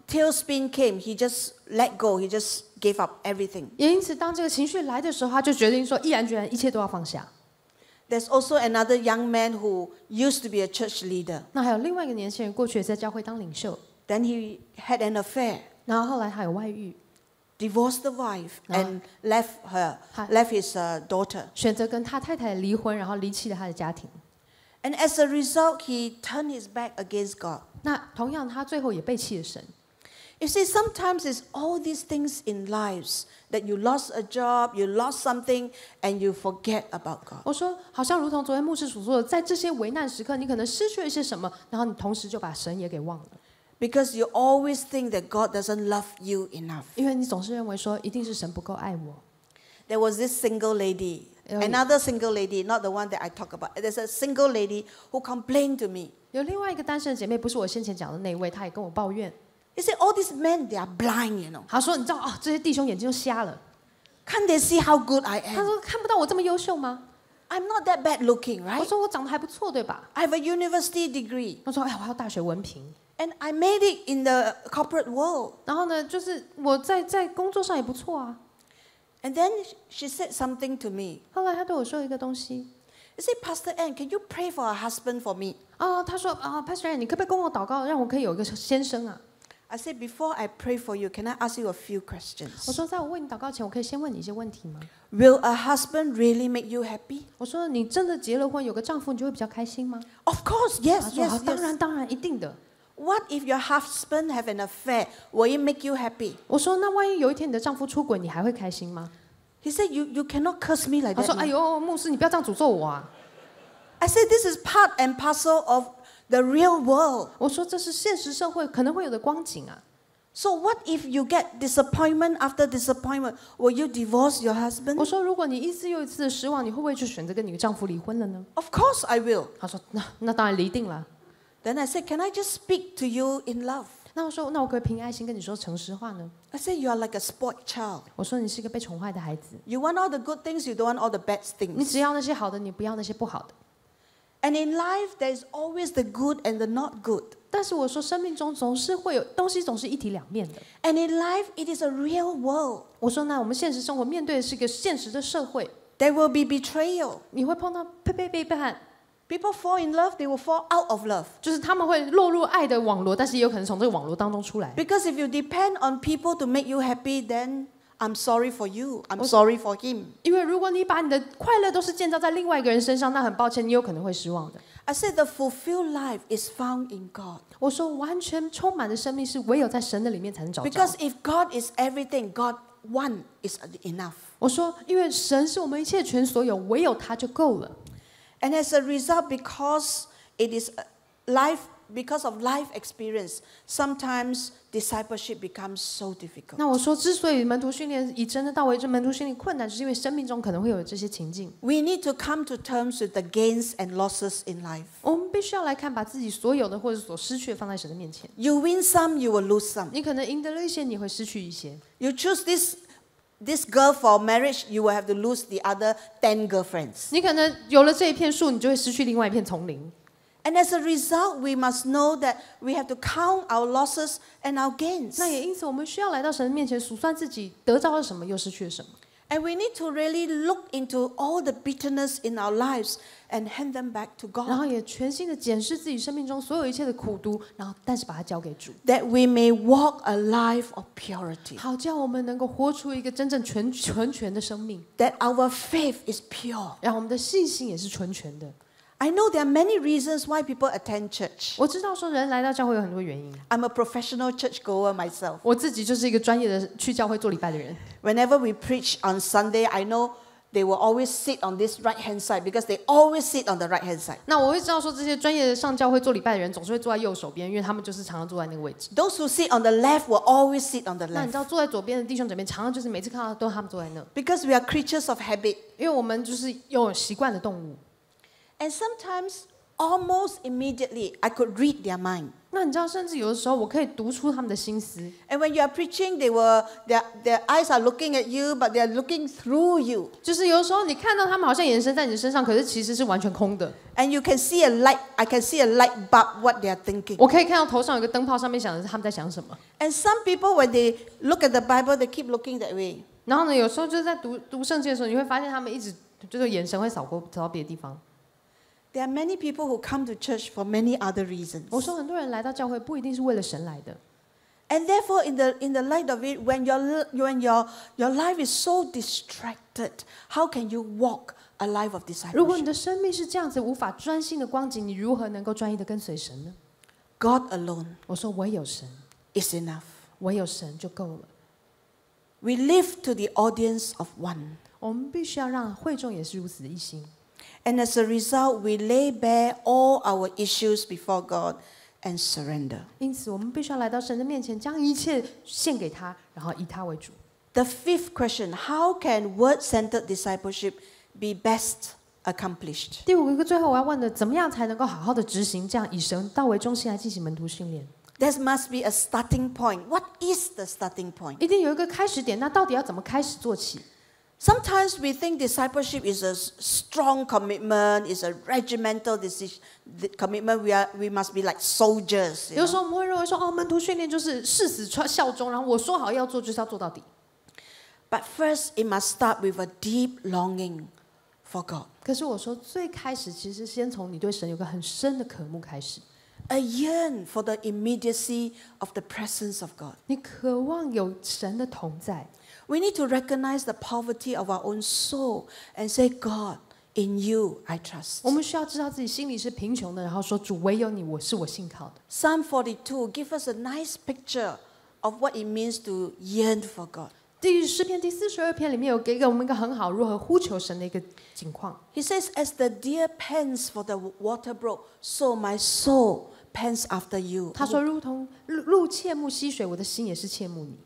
tailspin came, he just let go. He just gave up everything. 也因此，当这个情绪来的时候，他就决定说，毅然决然，一切都要放下。 There's also another young man who used to be a church leader. 那还有另外一个年轻人，过去也在教会当领袖， Then he had an affair, 然后后来他有外遇， divorced the wife, and left his daughter. 选择跟他太太离婚，然后离弃了他的家庭。 And as a result, he turned his back against God. 那同样，他最后也背弃了神。 You see, sometimes it's all these things in lives that you lost a job, you lost something, and you forget about God. 我说，好像如同昨天牧师所说的，在这些危难时刻，你可能失去了一些什么，然后你同时就把神也给忘了， Because you always think that God doesn't love you enough. 因为你总是认为说，一定是神不够爱我。 There was this single lady, another single lady, not the one that I talk about. There's a single lady who complained to me. 有另外一个单身的姐妹，不是我先前讲的那一位，她也跟我抱怨， He said, all these men, they are blind, you know. 她说：“你知道啊，这些弟兄眼睛都瞎了。 Can't they see how good I 她 am? 说看不到我这么优秀吗？ I'm not that bad looking, 我 right? 说我长得还不错，对吧？ I have a university degree. 她说哎，我还有大学文凭。 And I made it in the corporate world. 然后呢，就是我在工作上也不错啊。 And then she said something to me. 后来她对我说一个东西， She said, Pastor Ann, can you pray for a husband for me? 她说Pastor， 你可不可以跟我祷告，让我可以有一个先生啊？ I said, before I pray for you, can I ask you a few 我 questions? 说，在我为你祷告前，我可以先问你一些问题吗？ Will a husband really make you happy? 我说，你真的结了婚，有个丈夫，你就会比较开心吗？ Of course, yes, 她说， yes, 当然， yes. 当然，一定的。 What if your husband have an affair? Will it make you happy? 我说，那万一有一天你的丈夫出轨，你还会开心吗？ He said, you cannot curse me like 他说：“ that. 哎呦，牧师，你不要这样诅咒我啊 I said, this is part and parcel of the real world. ！”我说：“这是现实社会可能会有的光景啊。 So what if you get disappointment after disappointment? Will you divorce your husband? 我说：“如果你一次又一次的失望，你会不会去选择跟你的丈夫离婚了呢 Of course I will.？” 他说：“那当然离定了。 Then I said, can I just speak to you in love? ”那我说：“那我可不可以凭爱心跟你说诚实话呢 I said, you are like a spoiled child. ？”我说：“你是一个被宠坏的孩子， You want all the good things, you don't want all the bad 你 things. 只要那些好的，你不要那些不好的。 And in life, there is always the good and the not good. 但是我说，生命中总是会有东西，总是一体两面的。 And in life, it is a real world. 我说，那我们现实生活面对的是一个现实的社会， There will be betrayal. 你会碰到背叛， People fall in love, they will fall out of love. 就是他们会落入爱的网罗，但是也有可能从这个网罗当中出来。 Because if you depend on people to make you happy, then I'm sorry for you. I'm sorry for him. 因为如果你把你的快乐都是建造在另外一个人身上，那很抱歉，你有可能会失望的。 I said the fulfilled life is found in God. 我说，完全充满的生命是唯有在神的里面才能找着。 Because if God is everything, God one is enough. 我说，因为神是我们一切全所有，唯有他就够了。 And as a result, because it is life, because of life experience, sometimes discipleship becomes so difficult. 那我说，之所以门徒训练以真的道为真，门徒训练困难，就是因为生命中可能会有这些情境。 We need to come to terms with the gains and losses in life. 我们必须要来看，把自己所有的或者所失去的放在神的面前。 You win some, you will lose some. 你可能赢得了一些，你会失去一些。 You choose this girl for marriage, you will have to lose the other 10 girlfriends. 你可能有了这一片树，你就会失去另外一片丛林。 And as a result, we must know that we have to count our losses and our gains. 那也因此，我们需要来到神的面前，数算自己得到了什么，又失去了什么。 And we need to really look into all the bitterness in our lives and hand them back to 然后 God. 也全心的检视自己生命中所有一切的苦毒，然后但是把它交给主， That we may walk a life of purity. 好叫我们能够活出一个真正纯全的生命， That our faith is pure. 让我们的信心也是纯全的。 I know there are many reasons why people attend church. 我知道说人来到教会有很多原因， I'm a professional churchgoer myself. 我自己就是一个专业的去教会做礼拜的人。 Whenever we preach on Sunday, I know they will always sit on this right-hand side because they always sit on the right-hand side. 那我会知道说这些专业的上教会做礼拜的人总是会坐在右手边，因为他们就是常常坐在那个位置。 Those who sit on the left will always sit on the 那你 left 知道坐在左边的弟兄姐妹，常常就是每次看到都是他们坐在那， because we are creatures of habit. 因为我们就是有习惯的动物。 And sometimes, almost immediately, I could read their mind. 那你知道，甚至有的时候我可以读出他们的心思。 And when you are preaching, their eyes are looking at you, but they are looking through you. 就是有的时候你看到他们好像眼神在你的身上，可是其实是完全空的。 And you can see a light, I can see a light bulb, what they are thinking. 我可以看到头上有个灯泡，上面想的是他们在想什么。 And some people, when they look at the Bible, they keep looking that way. 然后呢，有时候就是在读圣经的时候，你会发现他们一直就是眼神会扫到别的地方。 There are many people who come to church for many other reasons. 我说很多人来到教会不一定是为了神来的。 And therefore, in the light of it, when your life is so distracted, how can you walk a life of 如果你 discipleship? 的生命是这样子无法专心的光景，你如何能够专一的跟随神呢？ God alone 我说唯有神， is enough. 唯有神就够了。 We live to the audience of one. 我们必须要让会众也是如此的一心。 And as a result, we lay bare all our issues before God and surrender. 因此，我们必须要来到神的面前，将一切献给他，然后以他为主。 The fifth question, how can word-centered discipleship be best accomplished? 第五个，最后我要问的，怎么样才能够好好的执行这样以神道为中心来进行门徒训练？ There must be a starting point. What is the starting point? 一定有一个开始点，那到底要怎么开始做起？ Sometimes we think discipleship is a strong commitment, is a regimental commitment. We must be like soldiers. 有时候我们会认为说，哦，门徒训练就是誓死效忠，然后我说好要做就是要做到底。 But first, it must start with a deep longing for God. 可是我说，最开始其实先从你对神有个很深的渴慕开始， A yearn for the immediacy of the presence of God. 你渴望有神的同在。 We need to recognize the poverty of our own soul and say, God, in you I trust. 我们需要知道自己心里是贫穷的，然后说主唯有你，我是我信靠的。 Psalm 42 gives us a nice picture of what it means to yearn for God. 诗篇第42篇里面有给我们一个很好如何呼求神的一个情况。He says, "As the deer pants for the water brook, so my soul pants after you." 他说，如同鹿切慕溪水，我的心也是切慕你。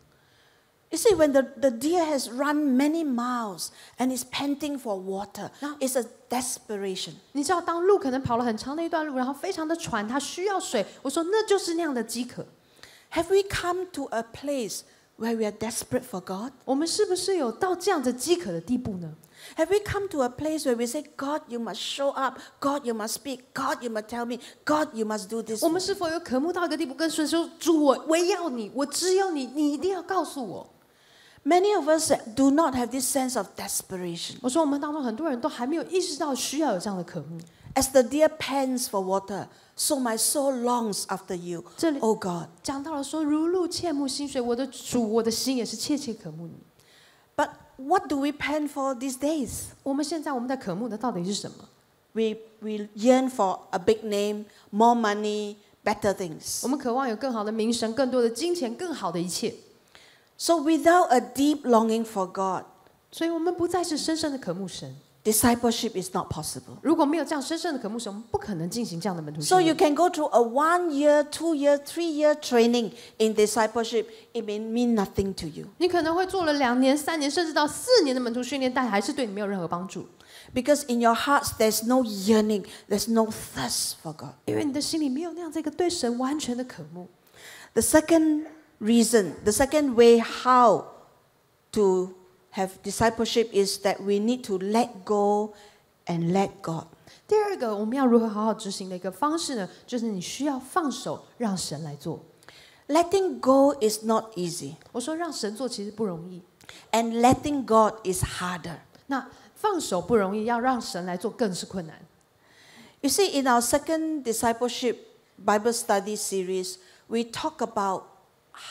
You see, when the deer has run many miles and is panting for water, it's a desperation. 你知道，当鹿可能跑了很长的一段路，然后非常的喘，它需要水。我说，那就是那样的饥渴。Have we come to a place where we are desperate for God? 我们是不是有到这样的饥渴的地步呢？ Have we come to a place where we say, "God, you must show up. God, you must speak. God, you must tell me. God, you must do this"? 我们是否有渴慕到一个地步，跟神说：“主，我要你，我只有你，你一定要告诉我。” Many of us do not have this sense of desperation. 我说，我们当中很多人都还没有意识到需要有这样的渴慕。As the deer pants for water, so my soul longs after you, 这里 O God. 讲到了说，如鹿切慕溪水，我的主，我的心也是切切渴慕你。But what do we pant for these days? 我们现在在渴慕的到底是什么？ We yearn for a big name, more money, better things. 我们渴望有更好的名声、更多的金钱、更好的一切。 So without a deep longing for God, 所以我们不再是深深的渴慕神。 discipleship is not possible. 如果没有这样深深的渴慕神，我们不可能进行这样的门徒训 So you 练。 can go through a 1 year, 2 year, 3 year training in discipleship. It may mean nothing to you. 你可能会做了2年、3年，甚至到4年的门徒训练，但还是对你没有任何帮助， Because in your hearts there's no yearning, there's no thirst for God. 因为你的心里没有那样这个对神完全的渴慕。 The second reason, the second way how to have discipleship is that we need to let go and let God. 第二个，我们要如何好好执行的一个方式呢？就是你需要放手，让神来做。 Letting go is not easy, 我说让神做其实不容易， and letting God is harder. 那放手不容易，要让神来做更是困难。 You see, in our second discipleship Bible study series, we talk about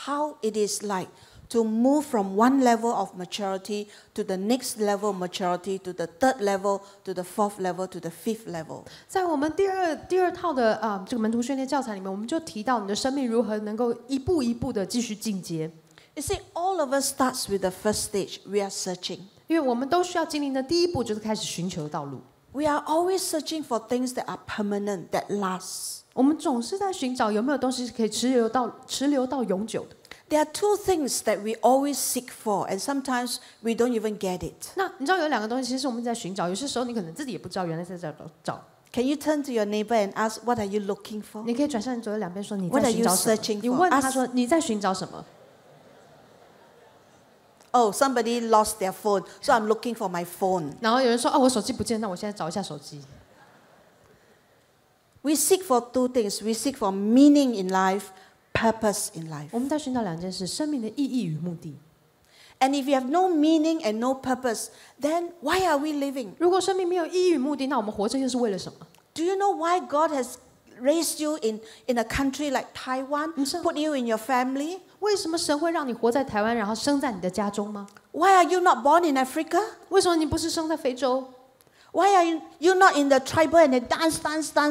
how it is like to move from one level of maturity to the next level of maturity, to the third level, to the fourth level, to the fifth level. 在我们第二套的这个门徒训练教材里面，我们就提到你的生命如何能够一步一步的继续进阶。 You see, all of us starts with the first stage. We are searching. 因为我们都需要经历的第一步就是开始寻求道路。 We are always searching for things that are permanent, that last. 我们总是在寻找有没有东西是可以持留到永久的。 There are two things that we always seek for, and sometimes we don't even get it. 那你知道有2个东西，其实我们在寻找，有些时候你可能自己也不知道，原来在这找。 Can you turn to your neighbor and ask, what are you looking for? 你可以转向你左右两边说你 What 在 are 寻 you 找什么 searching？ 你 for？ 问他说你在寻找什么？ Oh, somebody lost their phone, so I'm looking for my phone. 然后有人说我手机不见，那我现在找一下手机。 We seek for two things. We seek for meaning in life, purpose in life. 我们在寻找2件事：生命的意义与目的。 And if you have no meaning and no purpose, then why are we living? 如果生命没有意义与目的，那我们活着又是为了什么？ Do you know why God has raised you in a country like Taiwan, 你知道- put you in your family? 为什么神会让你活在台湾，然后生在你的家中吗？ Why are you not born in Africa? 为什么你不是生在非洲？ Why are you not in the tribal and they dance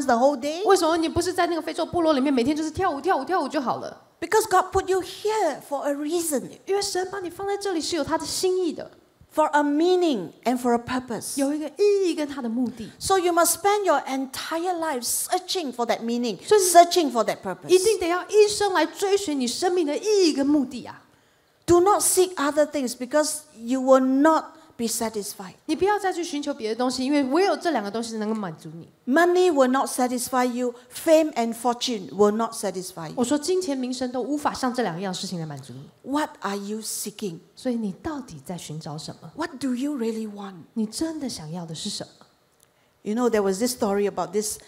the whole day? 为什么你不是在那个非洲部落里面每天就是跳舞就好了？ Because God put you here for a reason, 因为神把你放在这里是有他的心意的， for a meaning and for a purpose. 有一个意义跟他的目的， So you must spend your entire life searching for that meaning, 所以- searching for that 一 purpose. 定得要一生来追寻你生命的意义跟目的啊！ Do not seek other things because you will not be satisfied. 你不要再去寻求别的东西，因为唯有这2个东西能够满足你。 Money will not satisfy you. Fame and fortune will not satisfy you. 我说金钱名声都无法像这2样事情来满足你， What are you seeking? 所以你到底在寻找什么？ What do you really want? 你真的想要的是什么？ You know, there was this story about this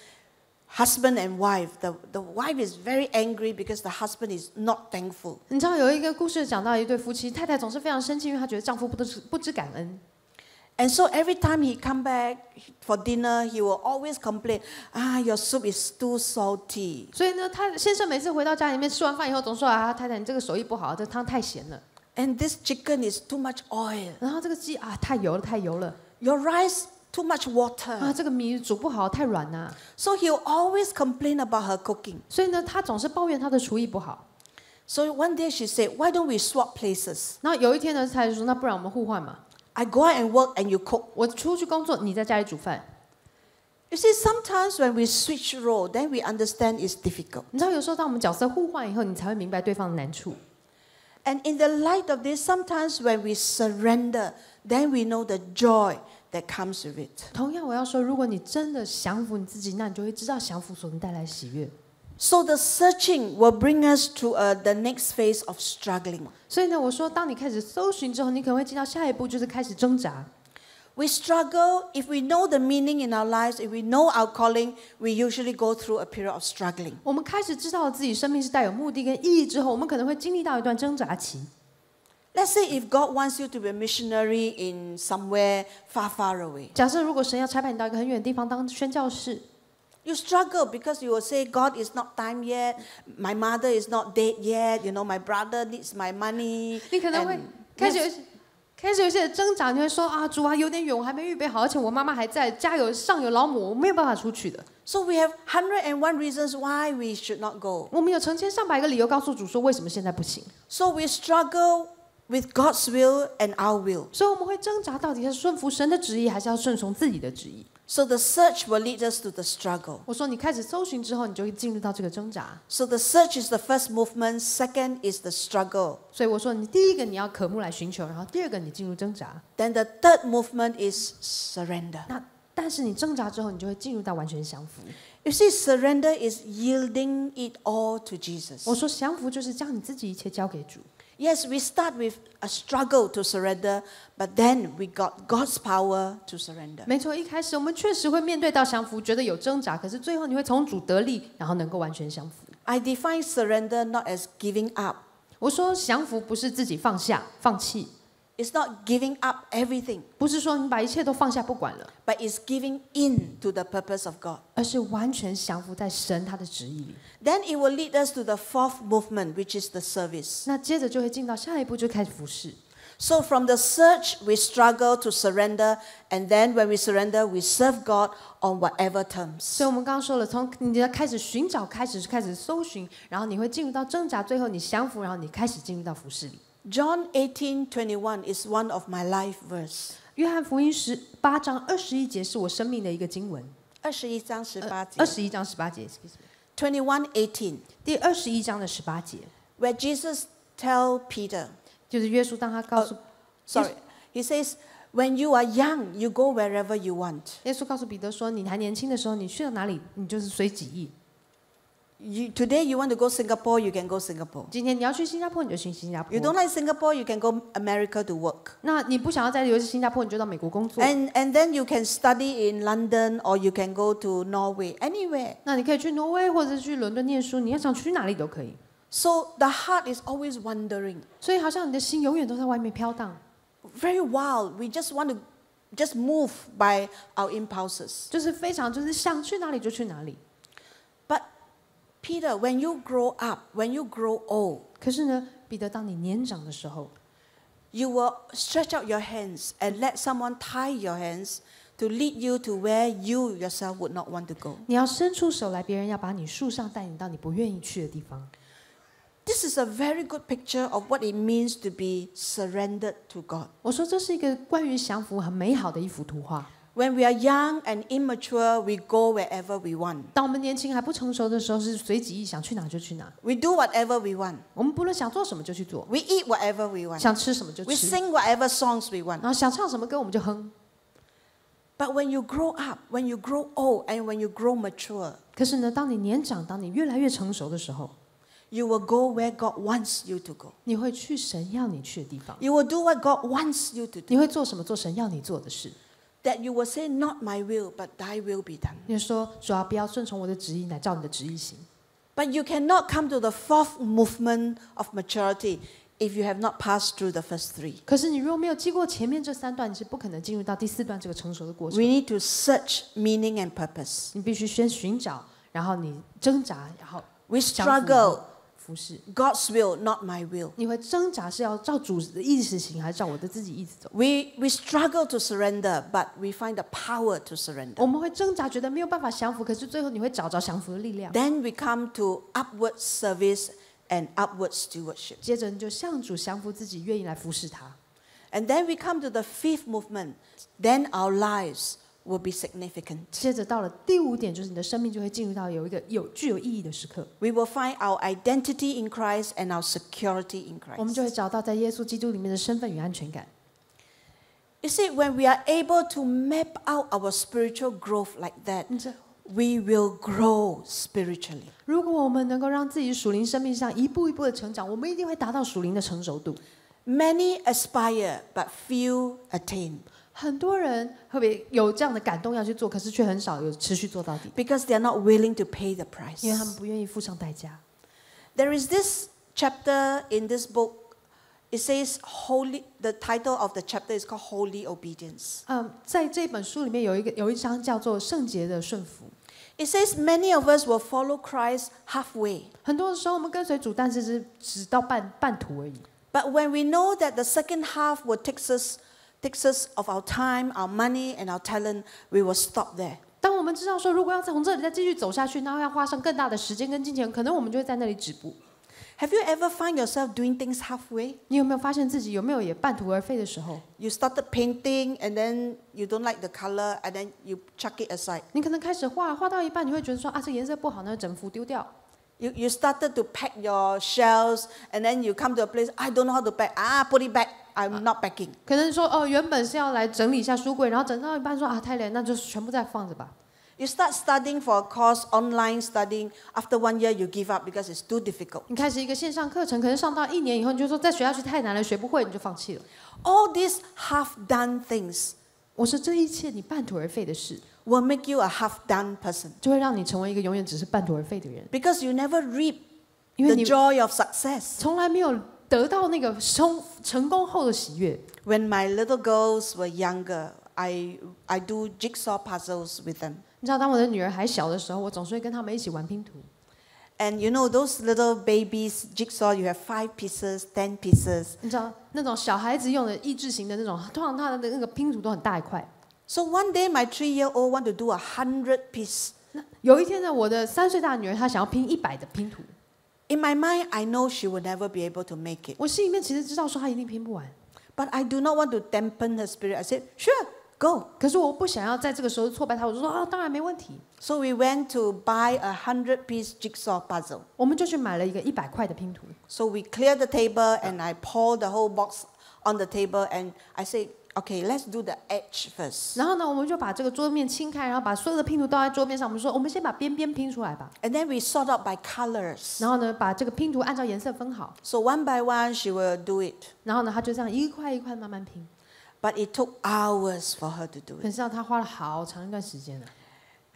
husband and wife. The wife is very angry because the husband is not thankful. 你知道有一个故事讲到一对夫妻，太太总是非常生气，因为她觉得丈夫不知感恩。 And so every time he come back for dinner, he will always complain, your soup is too salty. 所以呢，他先生每次回到家里面吃完饭以后，总说太太你这个手艺不好，这汤太咸了。 And this chicken is too much oil. 然后这个鸡太油了， Your rice too much water. 这个米煮不好，太软呐。 So he'll always complain about her cooking. 所以呢，他总是抱怨他的厨艺不好。So one day she said, "Why don't we swap places? 然后有一天呢，太太就说：“那不然我们互换嘛， I go out and work and you cook." 我出去工作，你在家里煮饭。” You see, sometimes when we switch role, then we understand it's difficult. 你知道，有时候当我们角色互换以后，你才会明白对方的难处。 And in the light of this, sometimes when we surrender, then we know the joy that comes with it. 同样，我要说，如果你真的降服你自己，那你就会知道降服所能带来喜悦。 So the searching will bring us to the next phase of struggling. 所以呢，我说，当你开始搜寻之后，你可能会进到下一步，就是开始挣扎。 We struggle if we know the meaning in our lives, if we know our calling, we usually go through a period of struggling. 我们开始知道自己生命是带有目的跟意义之后，我们可能会经历到一段挣扎期。 Let's say if God wants you to be a missionary in somewhere far, far away. 假设如果神要差派你到一个很远的地方当宣教士， You struggle because you will say, God is not time yet, my mother is not dead yet, my brother needs my money. 你可能会 and 开始有一些挣扎，你会说啊，主啊，有点远，我还没预备好，而且我妈妈还在，家有上有老母，我没有办法出去的。 So we have 101 reasons why we should not go. 我们有成千上百个理由告诉主说，为什么现在不行？ So we struggle with God's will and our will. 所以我们会挣扎，到底是顺服神的旨意，还是要顺从自己的旨意？ So the search will lead us to the struggle. 我说，你开始搜寻之后，你就会进入到这个挣扎。 So the search is the first movement, second is the struggle. 所以我说，你第一个你要渴慕来寻求，然后第二个你进入挣扎。 Then the third movement is surrender. 那但是你挣扎之后，你就会进入到完全降服。 You see, surrender is yielding it all to Jesus. 我说，降服就是将你自己一切交给主。 Yes, we start with a struggle to surrender, but then we got God's power to surrender. 没错，一开始我们确实会面对到降服，觉得有挣扎，可是最后你会从主得力，然后能够完全降服。 I define surrender not as giving up. 我说，降服不是自己放下、放弃， It's not giving up everything, 不是说你把一切都放下不管了， but it's giving in to the purpose of God. 而是完全降服在神他的旨意里。 Then it will lead us to the fourth movement, which is the service. 那接着就会进到下一步，就开始服侍。 So from the search, we struggle to surrender, and then when we surrender, we serve God on whatever terms. 所以我们刚刚说了，从你的开始寻找，开始搜寻，然后你会进入到挣扎，最后你降服，然后你开始进入到服侍里。 John 18:21 is one of my life verse. 约翰福音18章21节是我生命的一个经文。 21章18节。 21章18节 21:18. 第21章的18节， Where Jesus tell Peter, 就是耶稣当他告诉 sorry, he says, when you are young, you go wherever you want. 耶稣告诉彼得说：“你还年轻的时候，你去到哪里，你就是随己意。 Today you want to go Singapore, you can go Singapore. 今天你要去新加坡，你就去新加 You 坡。 don't like Singapore, you can go America to work. 那你不想要再留在新加坡，你就到美国工作。 And then you can study in London or you can go to Norway, anywhere. 那你可以去挪威或者是去伦敦念书，你要想去哪里都可以。 So the heart is always wandering. 所以好像你的心永远都在外面飘荡， Very wild. We just want to just move by our impulses. 就是非常就是想去哪里就去哪里。 But Peter, when you grow up, when you grow old, 可是呢，彼得，当你年长的时候， you will stretch out your hands and let someone tie your hands to lead you to where you yourself would not want to go. 你要伸出手来，别人要把你束上，带你到你不愿意去的地方。 This is a very good picture of what it means to be surrendered to God. 我说这是一个关于降服很美好的一幅图画。 When we are young and immature, we go wherever we want. 当我们年轻还不成熟的时候，是随己意，想去哪就去哪。 We do whatever we want. 我们不论想做什么就去做， We eat whatever we want. 想吃什么就 We 吃， sing whatever songs we want. 然后想唱什么歌我们就哼。 But when you grow up, when you grow old, and when you grow mature, 可是呢，当你年长，当你越来越成熟的时候， you will go where God wants you to go. 你会去神要你去的地方， You will do what God wants you to do. 你会做什么？做神要你做的事。 That you will say, not my will, but thy will be done. 你说主要不要顺从我的旨意，乃照你的旨意行。 But you cannot come to the fourth movement of maturity if you have not passed through the first three. 可是你如果没有经过前面这3段，你是不可能进入到第4段这个成熟的过程。 We need to search meaning and purpose. 你必须先寻找，然后你挣扎，然后 We 降服 struggle. 服侍。 God's will, not my will. 你会挣扎是要照主的意思行，还是照我的自己意思走？ We struggle to surrender, but we find the power to surrender. 我们会挣扎，觉得没有办法降服，可是最后你会找着降服的力量。 Then we come to upward service and upward stewardship. 接着你就向主降服自己，愿意来服侍他。And then we come to the fifth movement. Then our lives will be significant. 接着到了第5点，就是你的生命就会进入到有一个具有意义的时刻。We will find our identity in Christ and our security in 我们 Christ. 就会找到在耶稣基督里面的身份与安全感。You see, when we are able to map out our spiritual growth like that, 你知道 we will grow spiritually. 如果我们能够让自己属灵生命上一步一步的成长，我们一定会达到属灵的成熟度。Many aspire, but few attain. 很多人会不会有这样的感动要去做，可是却很少有持续做到底， Because they are not willing to pay the price. 因为他们不愿意付上代价。There is this chapter in this book. It says holy. The title of the chapter is called Holy Obedience. 在这本书里面有一章叫做圣洁的顺服。It says many of us will follow Christ halfway. 很多的时候我们跟随主，但是只到半途而已。But when we know that the second half will takes us of our time, our money, and our talent, we will stop there. 当我们知道说，如果要从这里再继续走下去，那要花上更大的时间跟金钱，可能我们就会在那里止步。Have you ever find yourself doing things halfway? 你有没有发现自己有没有也半途而废的时候？ You started painting and then you don't like the color and then you chuck it aside. 你可能开始画到一半，你会觉得说啊，这颜色不好，那整幅丢掉。You started to pack your shelves and then you come to a place, I don't know how to pack. Put it back. I'm not packing. 可能说原本是要来整理一下书柜，然后整到一半说太累，那就全部再放着吧。You start studying for a course, online studying. After 1 year, you give up because it's too difficult. 你开始一个线上课程，可能上到1年以后，你就说再学下去太难了，学不会，你就放弃了。All these half-done things 我说这一切你半途而废的事， will make you a half-done person 就会让你成为一个永远只是半途而废的人， because you never reap 因为 the 你 joy of success. 从来没有得到那个成功后的喜悦。 When my little girls were younger, I do jigsaw puzzles with them. 你知道，当我的女儿还小的时候，我总是会跟他们一起玩拼图。 And you know those little babies jigsaw, you have 5 pieces, 10 pieces. 你知道那种小孩子用的益智型的那种，通常他的那个拼图都很大一块。 So one day my 3-year-old want to do 100 piece. 有一天呢，我的3岁大的女儿她想要拼100的拼图， In my mind, I know she will never be able to make it. 我心里面其实知道说她一定拼不完， But I do not want to dampen her spirit. I said, sure, go. 可是我不想要在这个时候挫败她，我就说当然没问题。 So we went to buy a 100-piece jigsaw puzzle. 我们就去买了一个100块的拼图。 So we cleared the table and I poured the whole box on the table and I said, okay, let's do the edge first. 然后呢，我们就把这个桌面清开，然后把所有的拼图倒在桌面上。我们说，我们先把边边拼出来吧。 And then we sort out by colors. 然后呢，把这个拼图按照颜色分好。 So one by one, she will do it. 然后呢，她就这样一块一块慢慢拼。 But it took hours for her to do 可 it. 是她花了好长一段时间呢。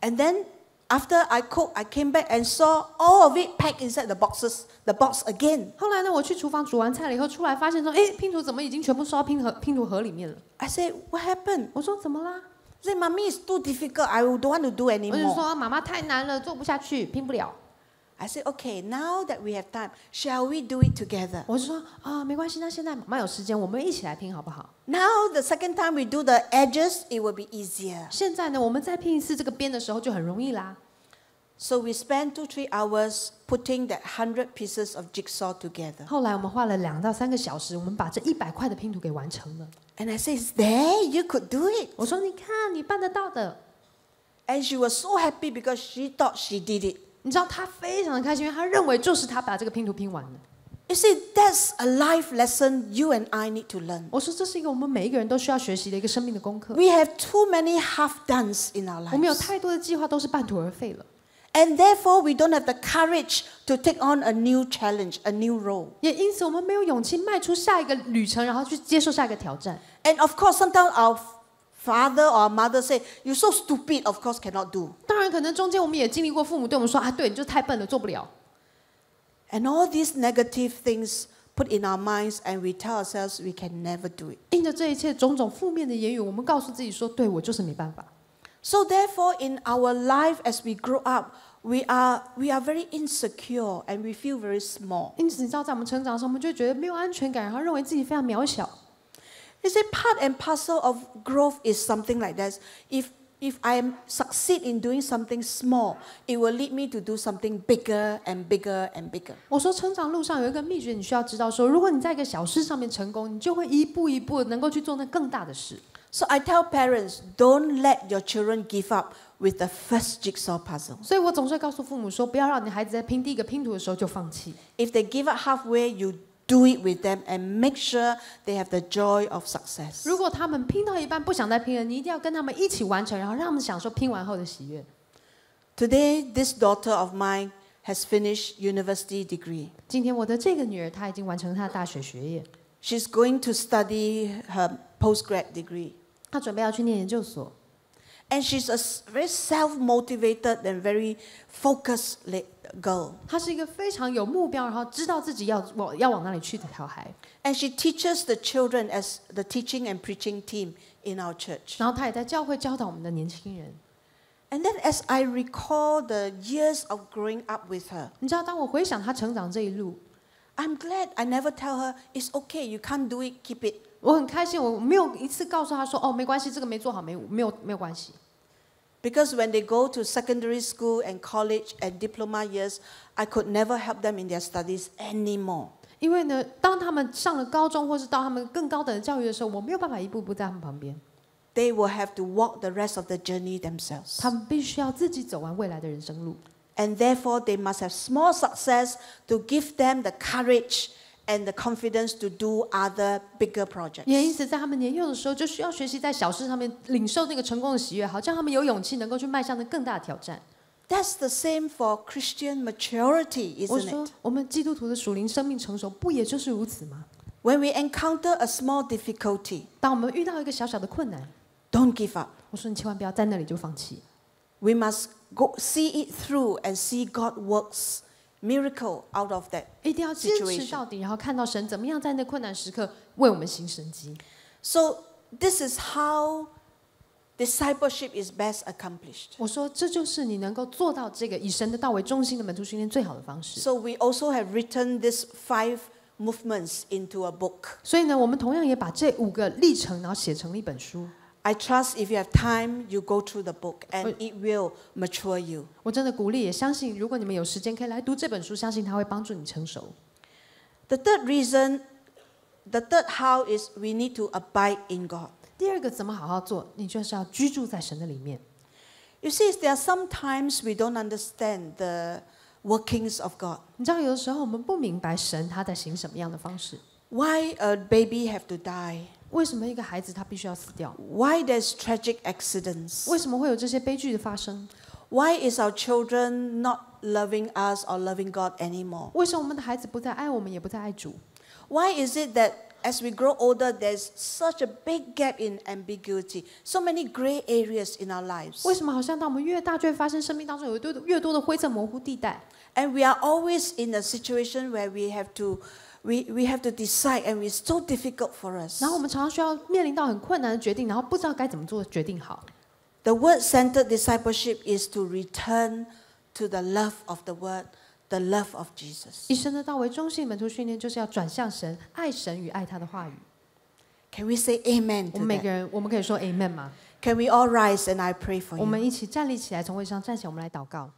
And then after I cooked, I came back and saw all of it packed inside the box again. 后来呢，我去厨房煮完菜了以后，出来发现说，哎，拼图怎么已经全部收到拼图盒里面了？ I said, what happened? 我说怎么啦？ I said, Mommy, it's too difficult. I don't want to do 我就 anymore. 说妈妈太难了，做不下去，拼不了。 I said, okay, now that we have time, shall we do it together? 我就说没关系，那现在妈妈有时间，我们一起来拼好不好？ Now the second time we do the edges, it will be easier. 现在呢，我们再拼一次这个边的时候就很容易啦。 So we spent 2-3 hours putting that 100 pieces of jigsaw together. 后来我们花了2到3个小时，我们把这100块的拼图给完成了。 And I said, there, you could do it. 我说你看，你办得到的。 And she was so happy because she thought she did it. 你知道她非常的开心，因为她认为就是她把这个拼图拼完了。 You see, that's a life lesson you and I need to learn. 我说这是一个我们每一个人都需要学习的一个生命的功课。 We have too many half-dones in our 我们有 lives. 太多的计划都是半途而废了， And therefore, we don't have the courage to take on a new challenge, a new role. 也因此我们没有勇气迈出下一个旅程，然后去接受下一个挑战。 And of course, sometimes our father or mother say, you're so stupid, of course cannot do. 当然，可能中间我们也经历过父母对我们说对，你就太笨了，做不了。 And all these negative things put in our minds and we tell ourselves we can never do it. 因着这一切种种负面的言语，我们告诉自己说，对我就是没办法。 So therefore, in our life as we grow up, we are very insecure and we feel very small. 因此，你知道，在我们成长的时候，我们就会觉得没有安全感，然后认为自己非常渺小。 You see, part and parcel of growth is something like this. If if I succeed in doing something small, it will lead me to do something bigger and bigger and bigger. 我说成长路上有一个秘诀，你需要知道说，如果你在一个小事上面成功，你就会一步一步能够去做那更大的事。So I tell parents, don't let your children give up with the first jigsaw puzzle. 所以我总是告诉父母说，不要让你孩子在拼第一个拼图的时候就放弃。If they give up halfway, you do it with them and make sure they have the joy of success. 如果他们拼到一半不想再拼了，你一定要跟他们一起完成，然后让他们享受拼完后的喜悦。Today, this daughter of mine has finished university degree. 今天我的这个女儿，她已经完成她的大学学业， She's going to study her postgrad degree. 她准备要去念研究所。And she's a very self-motivated and very focused girl. 她是一个非常有目标，然后知道自己要往哪里去的小孩。And she teaches the children as the teaching and preaching team in our church. 然后她也在教会教导我们的年轻人。And then as I recall the years of growing up with her, 你知道，当我回想她成长这一路， I'm glad I never tell her, it's okay, you can't do it, keep it. 我很开心，我没有一次告诉她说，哦，没关系，这个没做好，没有关系。Because when they go to secondary school and college and diploma years, I could never help them in their studies anymore. 因为呢，当他们上了高中，或是到他们更高等的教育的时候，我没有办法一步步在他们旁边。They will have to walk the rest of the journey themselves. 他们必须要自己走完未来的人生路。And therefore, they must have small success to give them the courage and the confidence to do other bigger projects. 也因此，在他们年幼的时候，就需要学习在小事上面领受那个成功的喜悦，好叫他们有勇气能够去迈向那更大的挑战。That's the same for Christian maturity, 我 isn't 说 it?，我们基督徒的属灵生命成熟，不也就是如此吗？ When we encounter a small difficulty, 当我们遇到一个小小的困难， don't give up. 我说你千万不要在那里就放弃。 We must go see it through and see God works miracle out of that 一定要坚持 situation. 到底，然后看到神怎么样在那困难时刻为我们行神迹。 So this is how discipleship is best accomplished. 我说，这就是你能够做到这个以神的道为中心的门徒训练最好的方式。 So we also have written these 5 movements into a book. 所以呢，我们同样也把这5个历程，然后写成了一本书。 I trust if you have time, you go through the book and it will mature you. 我真的鼓励，也相信，如果你们有时间可以来读这本书，相信它会帮助你成熟。 The third how is we need to abide in God. 第二个怎么好好做？你就是要居住在神的里面。 You see, there are some times we don't understand the workings of God. 你知道，有的时候我们不明白神他在行什么样的方式。 Why a baby have to die? 为什么一个孩子他必须要死掉？ Why there's tragic accidents? 为什么会有这些悲剧的发生？ Why is our children not loving us or loving God anymore? 为什么我们的孩子不再爱我们，也不再爱主？ Why is it that as we grow older, there's such a big gap in ambiguity, so many gray areas in our lives? 为什么好像当我们越大，就会发生生命当中有越多的灰色模糊地带？ And we are always in a situation where we have to decide, and it's so difficult for us. 然后我们常常需要面临到很困难的决定，然后不知道该怎么做决定好。 The word-centered discipleship is to return to the love of the word, the love of Jesus. 以神的道为中心门徒训练，就是要转向神，爱神与爱他的话语。 Can we say amen 我 to 们每个 that? 人，我们可以说 Amen 吗？ Can we all rise and I pray for 我们 you? 一起站立起来，从位置上站起来，我们来祷告。